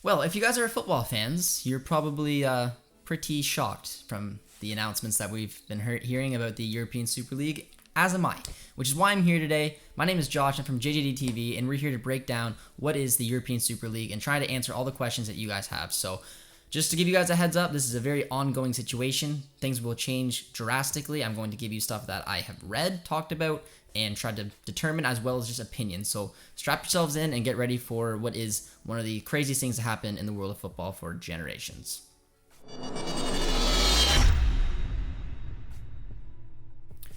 Well, if you guys are football fans, you're probably pretty shocked from the announcements that we've been hearing about the European Super League, as am I, which is why I'm here today. My name is Josh, I'm from JJD TV, and we're here to break down what is the European Super League and try to answer all the questions that you guys have. So, just to give you guys a heads up, this is a very ongoing situation. Things will change drastically. I'm going to give you stuff that I have read, talked about, and tried to determine, as well as just opinions. So strap yourselves in and get ready for what is one of the craziest things to happen in the world of football for generations.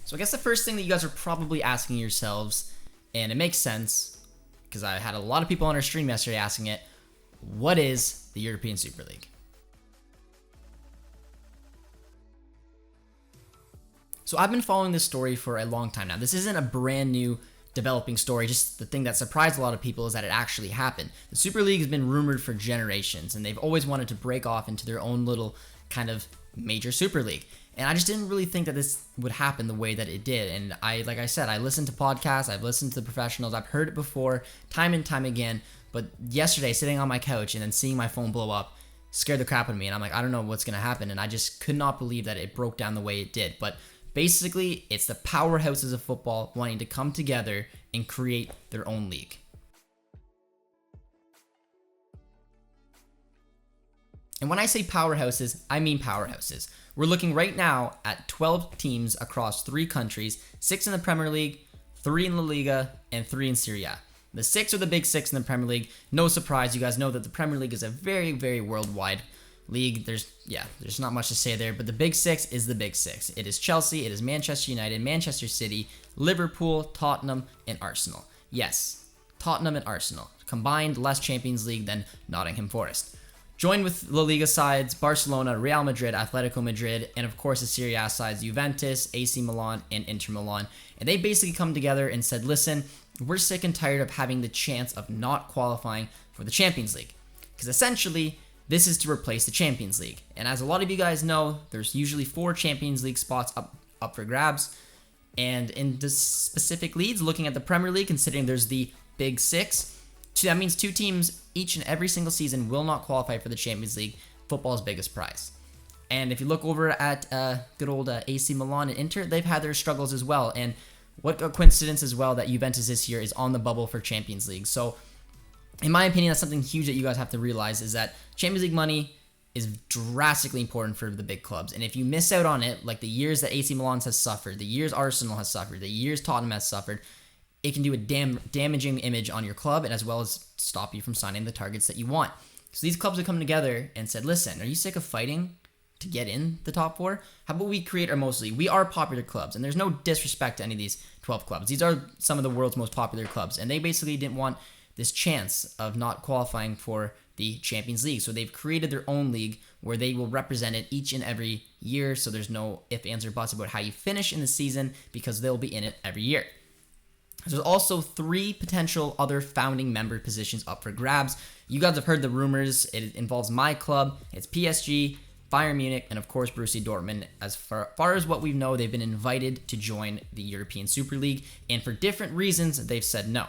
So I guess the first thing that you guys are probably asking yourselves, and it makes sense, because I had a lot of people on our stream yesterday asking it, what is the European Super League? So I've been following this story for a long time now. This isn't a brand new developing story. Just the thing that surprised a lot of people is that it actually happened. The Super League has been rumored for generations, and they've always wanted to break off into their own little kind of major Super League. And I just didn't really think that this would happen the way that it did. And like I said, I listened to podcasts, I've listened to the professionals, I've heard it before, time and time again. But yesterday, sitting on my couch and then seeing my phone blow up scared the crap out of me. And I'm like, I don't know what's going to happen. And I just could not believe that it broke down the way it did. But basically, it's the powerhouses of football wanting to come together and create their own league. And when I say powerhouses, I mean powerhouses. We're looking right now at 12 teams across 3 countries, 6 in the Premier League, 3 in La Liga, and 3 in Serie A. The 6 are the big 6 in the Premier League. No surprise, you guys know that the Premier League is a very, very worldwide league. There's not much to say there, but the big 6 is the big 6. It is Chelsea, it is Manchester United, Manchester City, Liverpool, Tottenham, and Arsenal. Yes, Tottenham and Arsenal. Combined less Champions League than Nottingham Forest. Joined with La Liga sides, Barcelona, Real Madrid, Atlético Madrid, and of course the Serie A sides, Juventus, AC Milan, and Inter Milan. And they basically come together and said, listen, we're sick and tired of having the chance of not qualifying for the Champions League. Because essentially, this is to replace the Champions League. And as a lot of you guys know, there's usually 4 Champions League spots up for grabs. And in the specific leagues, looking at the Premier League, considering there's the big 6, that means 2 teams each and every single season will not qualify for the Champions League, football's biggest prize. And if you look over at good old AC Milan and Inter, they've had their struggles as well. And what a coincidence as well that Juventus this year is on the bubble for Champions League. So in my opinion, that's something huge that you guys have to realize is that Champions League money is drastically important for the big clubs. And if you miss out on it, like the years that AC Milan has suffered, the years Arsenal has suffered, the years Tottenham has suffered, it can do a damaging image on your club and as well as stop you from signing the targets that you want. So these clubs have come together and said, listen, are you sick of fighting to get in the top 4? How about we create our most league? We are popular clubs, and there's no disrespect to any of these 12 clubs. These are some of the world's most popular clubs, and they basically didn't want this chance of not qualifying for the Champions League. So they've created their own league where they will represent it each and every year. So there's no ifs, ands, or buts about how you finish in the season because they'll be in it every year. There's also 3 potential other founding member positions up for grabs. You guys have heard the rumors. It involves my club. It's PSG, Bayern Munich, and of course Borussia Dortmund. As far as what we know, they've been invited to join the European Super League, and for different reasons, they've said no.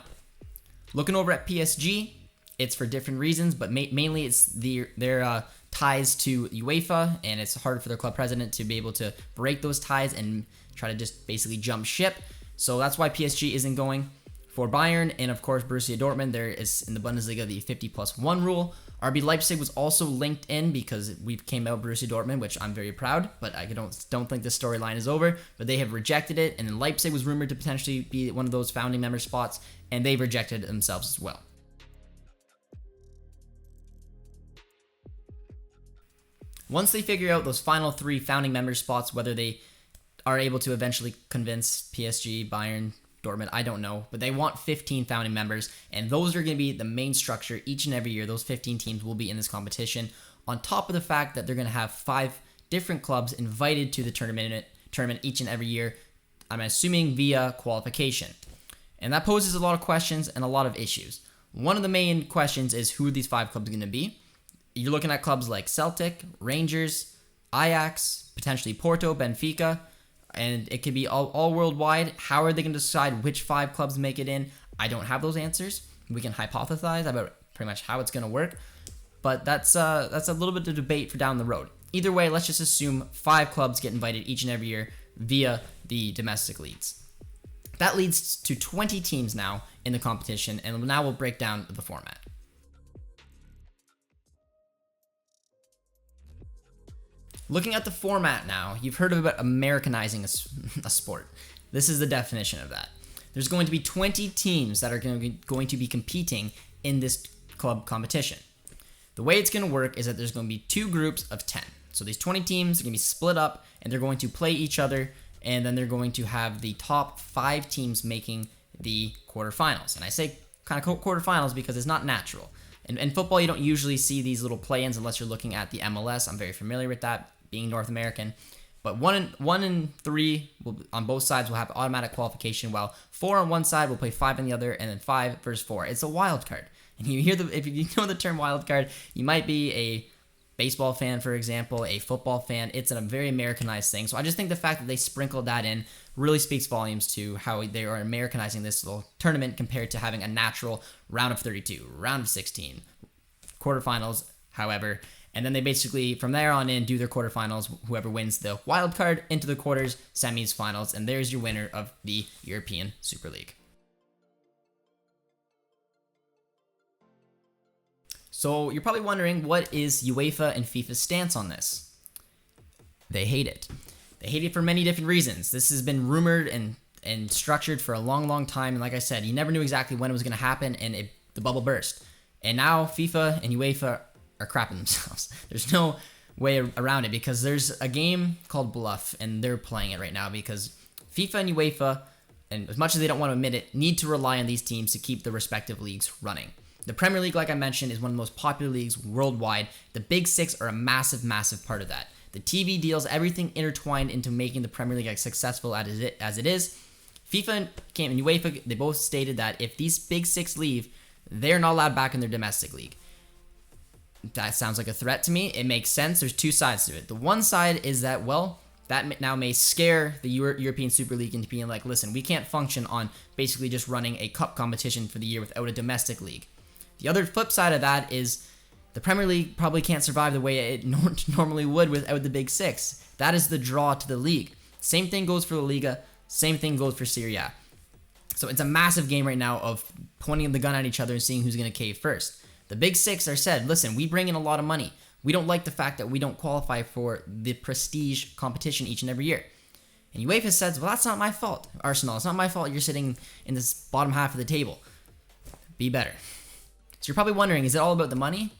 Looking over at PSG, it's for different reasons, but mainly it's their ties to UEFA, and it's hard for their club president to be able to break those ties and try to just basically jump ship. So that's why PSG isn't going. For Bayern and of course Borussia Dortmund, there is in the Bundesliga the 50+1 rule. RB Leipzig was also linked in because we came out Borussia Dortmund, which I'm very proud, but I don't think this storyline is over. But they have rejected it, and then Leipzig was rumored to potentially be one of those founding member spots, and they've rejected it themselves as well. Once they figure out those final 3 founding member spots, whether they are able to eventually convince PSG, Bayern, Dortmund, I don't know, but they want 15 founding members, and those are going to be the main structure each and every year. Those 15 teams will be in this competition, on top of the fact that they're going to have 5 different clubs invited to the tournament each and every year, I'm assuming via qualification. And that poses a lot of questions and a lot of issues. One of the main questions is who are these 5 clubs going to be? You're looking at clubs like Celtic, Rangers, Ajax, potentially Porto, Benfica, and it could be all worldwide. How are they going to decide which 5 clubs make it in? I don't have those answers. We can hypothesize about pretty much how it's going to work. but that's a little bit of debate for down the road. Either way, let's just assume 5 clubs get invited each and every year via the domestic leagues. That leads to 20 teams now in the competition, and now we'll break down the format. Looking at the format now, you've heard about Americanizing a sport. This is the definition of that. There's going to be 20 teams that are going to be competing in this club competition. The way it's going to work is that there's going to be 2 groups of 10. So these 20 teams are going to be split up, and they're going to play each other, and then they're going to have the top 5 teams making the quarterfinals. And I say kind of quarterfinals because it's not natural. In football, you don't usually see these little play-ins unless you're looking at the MLS. I'm very familiar with that, being North American. But 1 and 3 on both sides will have automatic qualification, while 4 on one side will play 5 on the other, and then 5 versus 4. It's a wild card. And if you know the term wild card, you might be a baseball fan, for example, a football fan. It's a very Americanized thing. So I just think the fact that they sprinkled that in really speaks volumes to how they are Americanizing this little tournament compared to having a natural round of 32, round of 16, quarterfinals, however. And then they basically, from there on in, do their quarterfinals. Whoever wins the wild card into the quarters, semis, finals, and there's your winner of the European Super League. So you're probably wondering, what is UEFA and FIFA's stance on this? They hate it. They hate it for many different reasons. This has been rumored and structured for a long, long time. And like I said, you never knew exactly when it was going to happen, and the bubble burst. And now FIFA and UEFA are crapping themselves. There's no way around it because there's a game called Bluff, and they're playing it right now because FIFA and UEFA, and as much as they don't want to admit it, need to rely on these teams to keep the respective leagues running. The Premier League, like I mentioned, is one of the most popular leagues worldwide. The Big Six are a massive, massive part of that. The TV deals, everything intertwined into making the Premier League as successful as it is. FIFA and UEFA, they both stated that if these Big Six leave, they're not allowed back in their domestic league. That sounds like a threat to me. It makes sense. There's 2 sides to it. The one side is that, well, that now may scare the European Super League into being like, listen, we can't function on basically just running a cup competition for the year without a domestic league. The other flip side of that is the Premier League probably can't survive the way it normally would without the Big Six. That is the draw to the league. Same thing goes for La Liga. Same thing goes for Serie A. So it's a massive game right now of pointing the gun at each other and seeing who's going to cave first. The Big Six are said, listen, we bring in a lot of money. We don't like the fact that we don't qualify for the prestige competition each and every year. And UEFA says, well, that's not my fault, Arsenal. It's not my fault you're sitting in this bottom half of the table. Be better. So you're probably wondering, is it all about the money?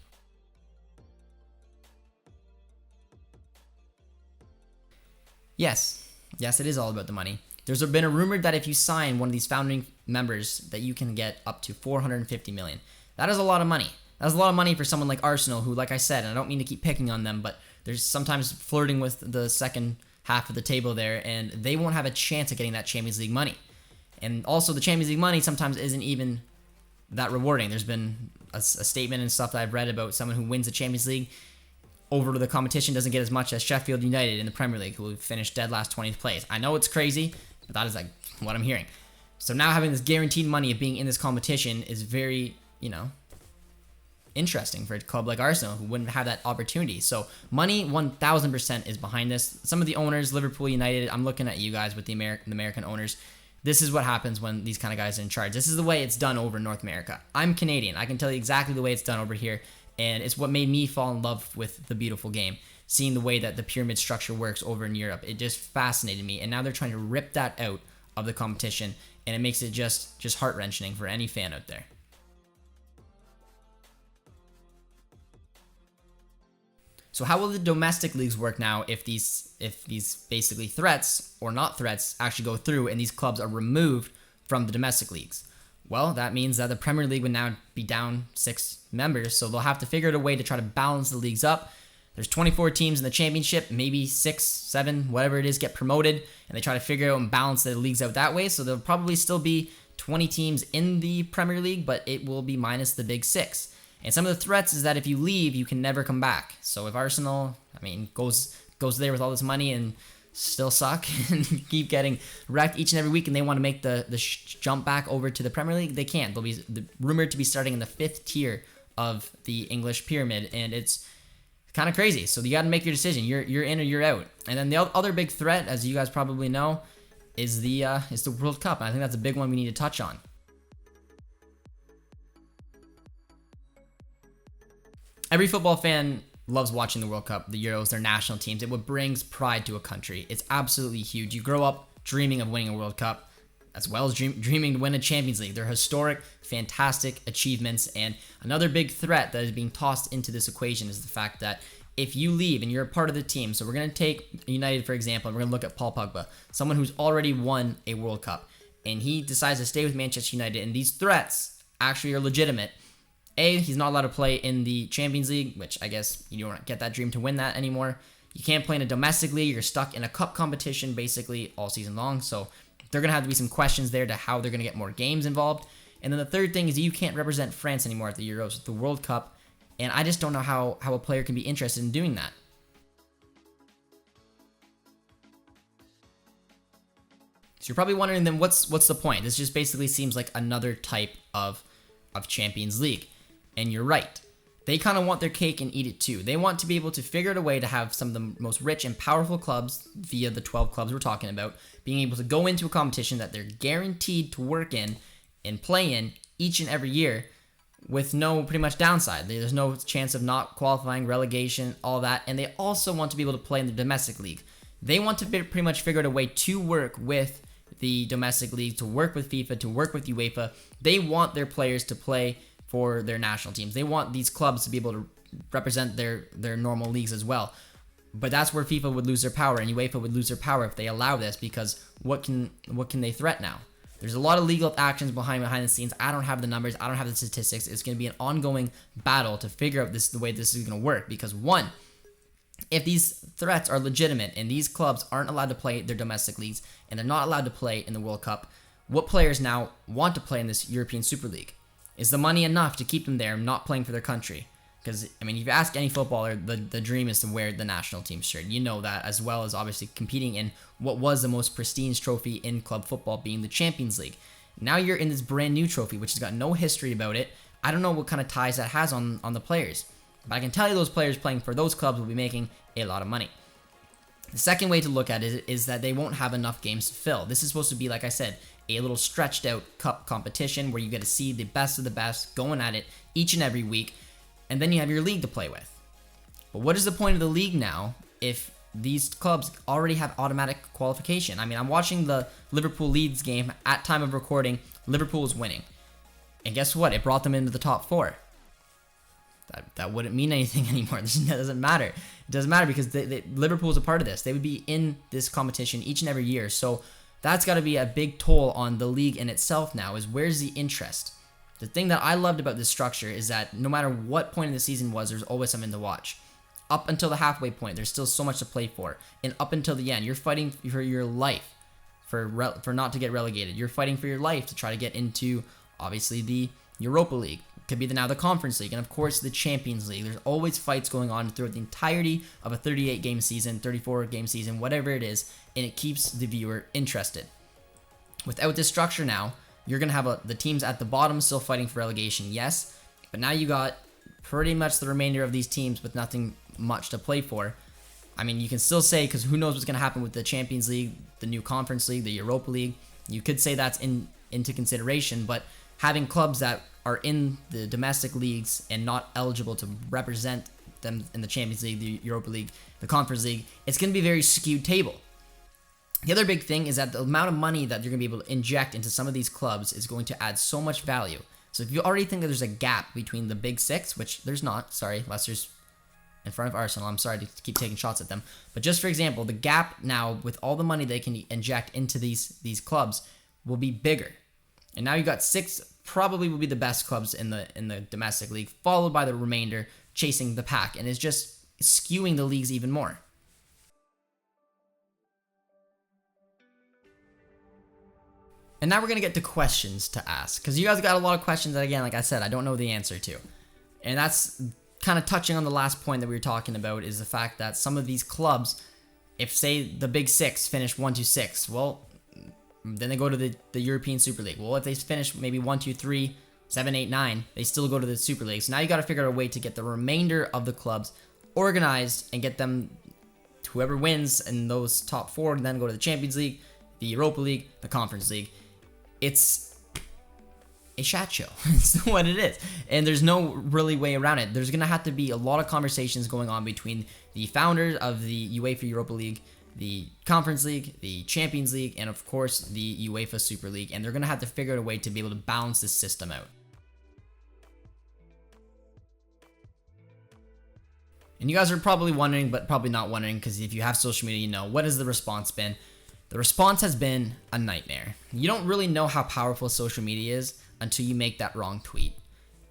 Yes, it is all about the money. There's been a rumor that if you sign one of these founding members, that you can get up to $450 million. That is a lot of money. That's a lot of money for someone like Arsenal, who, like I said, and I don't mean to keep picking on them, but they're sometimes flirting with the second half of the table there, and they won't have a chance at getting that Champions League money. And also, the Champions League money sometimes isn't even that rewarding. There's been a statement and stuff that I've read about someone who wins the Champions League over to the competition doesn't get as much as Sheffield United in the Premier League, who finished dead last 20th place. I know it's crazy, but that is like what I'm hearing. So now having this guaranteed money of being in this competition is very, interesting for a club like Arsenal, who wouldn't have that opportunity. So money 1000% is behind this. Some of the owners, Liverpool, United, I'm looking at you guys with the American owners. This is what happens when these kind of guys are in charge. This is the way it's done over in North America. I'm Canadian. I can tell you exactly the way it's done over here. And it's what made me fall in love with the beautiful game. Seeing the way that the pyramid structure works over in Europe. It just fascinated me. And now they're trying to rip that out of the competition. And it makes it just heart-wrenching for any fan out there. So how will the domestic leagues work now if these basically threats or not threats actually go through and these clubs are removed from the domestic leagues? Well, that means that the Premier League would now be down 6 members, so they'll have to figure out a way to try to balance the leagues up. There's 24 teams in the championship, maybe 6, 7, whatever it is, get promoted, and they try to figure out and balance the leagues out that way, so there'll probably still be 20 teams in the Premier League, but it will be minus the Big Six. And some of the threats is that if you leave, you can never come back. So if Arsenal, goes there with all this money and still suck and keep getting wrecked each and every week, and they want to make the jump back over to the Premier League, they can't. They'll be rumored to be starting in the 5th tier of the English pyramid, and it's kind of crazy. So you got to make your decision. You're in or you're out. And then the other big threat, as you guys probably know, is the World Cup. And I think that's a big one we need to touch on. Every football fan loves watching the World Cup, the Euros, their national teams. It what brings pride to a country. It's absolutely huge. You grow up dreaming of winning a World Cup, as well as dreaming to win a Champions League. They're historic, fantastic achievements. And another big threat that is being tossed into this equation is the fact that if you leave and you're a part of the team, so we're going to take United, for example, and we're going to look at Paul Pogba, someone who's already won a World Cup, and he decides to stay with Manchester United, and these threats actually are legitimate. A, he's not allowed to play in the Champions League, which I guess you don't get that dream to win that anymore. You can't play in a domestic league. You're stuck in a cup competition basically all season long. So there are going to have to be some questions there to how they're going to get more games involved. And then the third thing is you can't represent France anymore at the Euros, the World Cup. And I just don't know how a player can be interested in doing that. So you're probably wondering then what's the point? This just basically seems like another type of Champions League. And you're right. They kind of want their cake and eat it too. They want to be able to figure out a way to have some of the most rich and powerful clubs via the 12 clubs we're talking about, being able to go into a competition that they're guaranteed to work in and play in each and every year with no pretty much downside. There's no chance of not qualifying, relegation, all that. And they also want to be able to play in the domestic league. They want to pretty much figure out a way to work with the domestic league, to work with FIFA, to work with UEFA. They want their players to play for their national teams. They want these clubs to be able to represent their normal leagues as well. But that's where FIFA would lose their power and UEFA would lose their power if they allow this, because what can they threat now? There's a lot of legal actions behind the scenes. I don't have the numbers. I don't have the statistics. It's going to be an ongoing battle to figure out the way this is going to work, because one, if these threats are legitimate and these clubs aren't allowed to play their domestic leagues and they're not allowed to play in the World Cup, what players now want to play in this European Super League? Is the money enough to keep them there not playing for their country? Because, I mean, if you ask any footballer, the dream is to wear the national team shirt. You know that, as well as obviously competing in what was the most prestigious trophy in club football, being the Champions League. Now you're in this brand new trophy, which has got no history about it. I don't know what kind of ties that has on the players. But I can tell you those players playing for those clubs will be making a lot of money. The second way to look at it is that they won't have enough games to fill. This is supposed to be, like I said, a little stretched out cup competition where you get to see the best of the best going at it each and every week, and then you have your league to play with. But what is the point of the league now if these clubs already have automatic qualification? I mean, I'm watching the Liverpool Leeds game at time of recording. Liverpool is winning. And guess what? It brought them into the top four. That wouldn't mean anything anymore. That doesn't matter. It doesn't matter because Liverpool is a part of this. They would be in this competition each and every year. So that's got to be a big toll on the league in itself now, is where's the interest? The thing that I loved about this structure is that no matter what point of the season was, there's always something to watch. Up until the halfway point, there's still so much to play for. And up until the end, you're fighting for your life for not to get relegated. You're fighting for your life to try to get into, obviously, the Europa League. Could be now the Conference League, and of course the Champions League. There's always fights going on throughout the entirety of a 38-game season, 34-game season, whatever it is, and it keeps the viewer interested. Without this structure now, you're going to have the teams at the bottom still fighting for relegation, yes, but now you got pretty much the remainder of these teams with nothing much to play for. I mean, you can still say, because who knows what's going to happen with the Champions League, the new Conference League, the Europa League. You could say that's into consideration, but having clubs that are in the domestic leagues and not eligible to represent them in the Champions League, the Europa League, the Conference League, it's going to be a very skewed table. The other big thing is that the amount of money that you're going to be able to inject into some of these clubs is going to add so much value. So if you already think that there's a gap between the big six, which there's not, sorry, Leicester's in front of Arsenal, I'm sorry to keep taking shots at them, but just for example, the gap now with all the money they can inject into these clubs will be bigger. And now you got six probably will be the best clubs in the domestic league, followed by the remainder chasing the pack, and it's just skewing the leagues even more. And now we're going to get to questions to ask, because you guys got a lot of questions that, again, like I said, I don't know the answer to. And that's kind of touching on the last point that we were talking about, is the fact that some of these clubs, if say the big six finish 1-6, well, then they go to the European Super League. Well, if they finish maybe 1-3 7, 8, 9, they still go to the Super League. So now you got to figure out a way to get the remainder of the clubs organized and get them, whoever wins in those top 4, and then go to the Champions League, the Europa League, the Conference League. It's a shat show. It's what it is. And there's no really way around it. There's going to have to be a lot of conversations going on between the founders of the UEFA Europa League, the Conference League, the Champions League, and of course the UEFA Super League. And they're going to have to figure out a way to be able to balance this system out. And you guys are probably wondering, but probably not wondering, because if you have social media, you know, what has the response been? The response has been a nightmare. You don't really know how powerful social media is until you make that wrong tweet.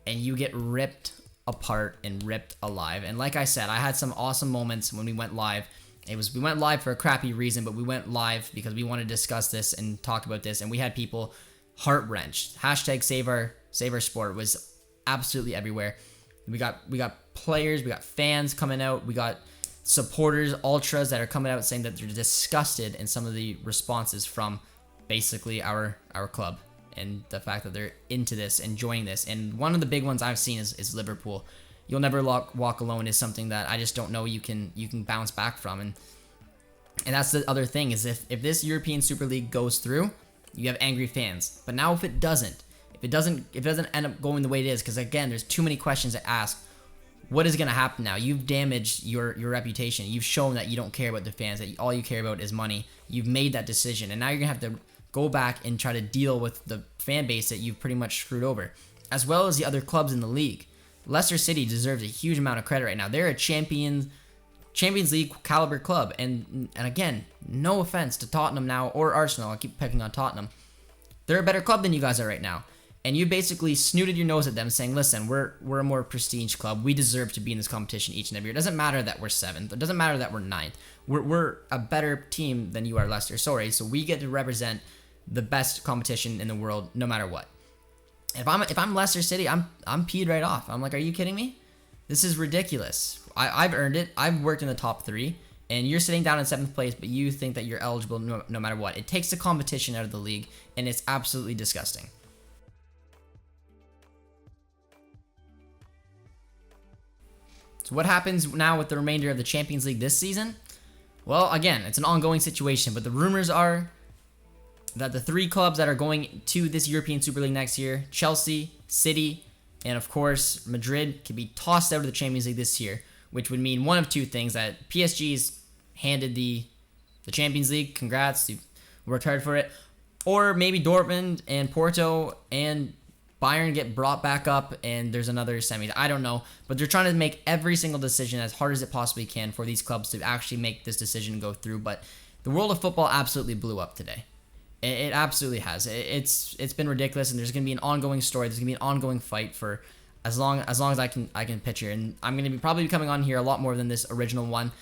And you get ripped apart and ripped alive. And like I said, I had some awesome moments when we went live. We went live for a crappy reason, but we went live because we wanted to discuss this and talk about this. And we had people heart-wrenched. Hashtag save our sport was absolutely everywhere. We got players, we got fans coming out, we got supporters, ultras that are coming out saying that they're disgusted in some of the responses from basically our club and the fact that they're into this, enjoying this. And one of the big ones I've seen is Liverpool. You'll never walk alone is something that I just don't know you can bounce back from. And that's the other thing, is if this European Super League goes through, you have angry fans. But now if it doesn't end up going the way it is, because again, there's too many questions to ask. What is going to happen now? You've damaged your reputation. You've shown that you don't care about the fans, that all you care about is money. You've made that decision, and now you're going to have to go back and try to deal with the fan base that you've pretty much screwed over, as well as the other clubs in the league. Leicester City deserves a huge amount of credit right now. They're a Champions League caliber club, and again, no offense to Tottenham now or Arsenal. I keep picking on Tottenham. They're a better club than you guys are right now. And you basically snooted your nose at them saying, listen, we're a more prestige club. We deserve to be in this competition each and every year. It doesn't matter that we're 7th. It doesn't matter that we're 9th. We're a better team than you are, Leicester. Sorry. So we get to represent the best competition in the world no matter what. If I'm Leicester City, I'm peed right off. I'm like, are you kidding me? This is ridiculous. I've earned it. I've worked in the top 3. And you're sitting down in 7th place, but you think that you're eligible no matter what. It takes the competition out of the league, and it's absolutely disgusting. So what happens now with the remainder of the Champions League this season? Well, again, it's an ongoing situation, but the rumors are that the 3 clubs that are going to this European Super League next year, Chelsea, City, and of course Madrid, can be tossed out of the Champions League this year, which would mean one of 2 things: that PSG's handed the Champions League, congrats, you've worked hard for it, or maybe Dortmund and Porto and Bayern get brought back up and there's another semi. I don't know, but they're trying to make every single decision as hard as it possibly can for these clubs to actually make this decision go through. But the world of football absolutely blew up today. It absolutely has. It's been ridiculous, and there's going to be an ongoing story. There's going to be an ongoing fight for as long as I can picture. And I'm going to probably be coming on here a lot more than this original one.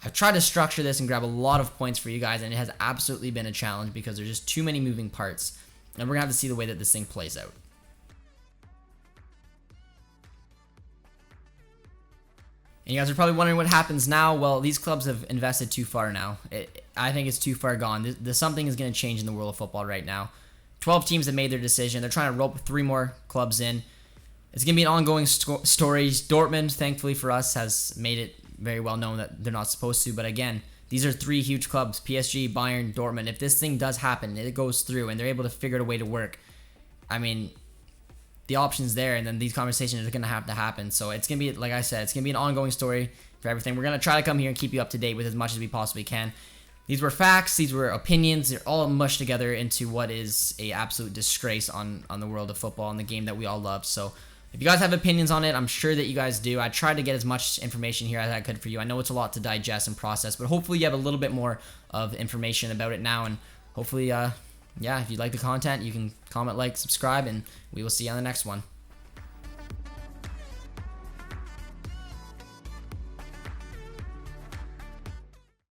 I've tried to structure this and grab a lot of points for you guys, and it has absolutely been a challenge because there's just too many moving parts, and we're going to have to see the way that this thing plays out. And you guys are probably wondering what happens now. Well, these clubs have invested too far now. I think it's too far gone. Something is going to change in the world of football right now. 12 teams have made their decision. They're trying to rope 3 more clubs in. It's going to be an ongoing story. Dortmund, thankfully for us, has made it very well known that they're not supposed to. But again, these are 3 huge clubs: PSG, Bayern, Dortmund. If this thing does happen, it goes through, and they're able to figure out a way to work, I mean, the option's there, and then these conversations are going to have to happen. So it's going to be, like I said, it's going to be an ongoing story for everything. We're going to try to come here and keep you up to date with as much as we possibly can. These were facts. These were opinions. They're all mushed together into what is a absolute disgrace on the world of football and the game that we all love. So if you guys have opinions on it, I'm sure that you guys do. I tried to get as much information here as I could for you. I know it's a lot to digest and process, but hopefully you have a little bit more of information about it now. And hopefully, yeah, if you like the content, you can comment, like, subscribe, and we will see you on the next one.